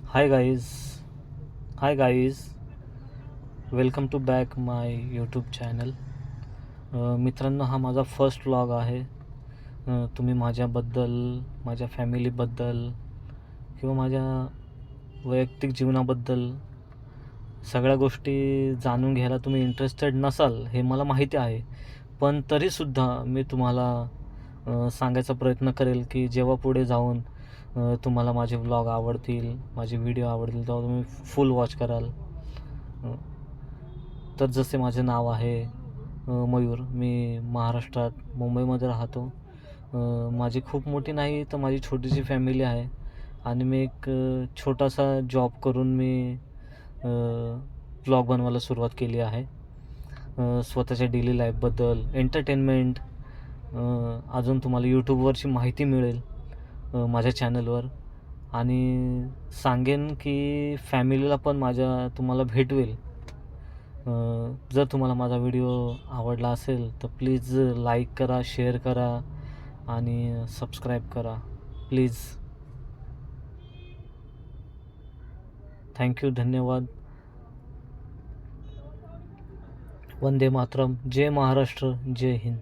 High guys hi guys welcome to back my YouTube channel. मित्रांनो, हा माझा first vlog आहे. तुम्ही माझ्याबद्दल, माझ्या फॅमिलीबद्दल किंवा माझ्या वैयक्तिक जीवनाबद्दल सगळ्या गोष्टी जाणून घ्यायला तुम्ही इंटरेस्टेड नसाल हे मला माहिती आहे. पण तरीसुद्धा मी तुम्हाला सांगायचा प्रयत्न करेल की जेव्हा पुढे जाऊन तुम्हाला माझे व्लॉग आवडतील, माझे व्हिडिओ आवडतील, तेव्हा तुम्ही फुल वॉच कराल. अ, तर जसे माझे नाव आहे मयूर. मी महाराष्ट्रात मुंबईमध्ये राहतो. माझी खूप मोठी नाही तर माझी छोटीशी फॅमिली आहे आणि मी एक छोटासा जॉब करून मी व्लॉग बनवायला सुरुवात केली आहे. स्वतःच्या डेली लाईफबद्दल, एंटरटेनमेंट, अजून तुम्हाला यूट्यूबवरची माहिती मिळेल माझ्या चॅनलवर. आणि सांगेन की फॅमिलीला पण माझ्या तुम्हाला भेटवेल. जर तुम्हाला माझा व्हिडिओ आवडला असेल तर प्लीज लाईक करा, शेअर करा आणि सबस्क्राईब करा प्लीज. थँक्यू, धन्यवाद. वंदे मातरम. जय महाराष्ट्र, जय हिंद.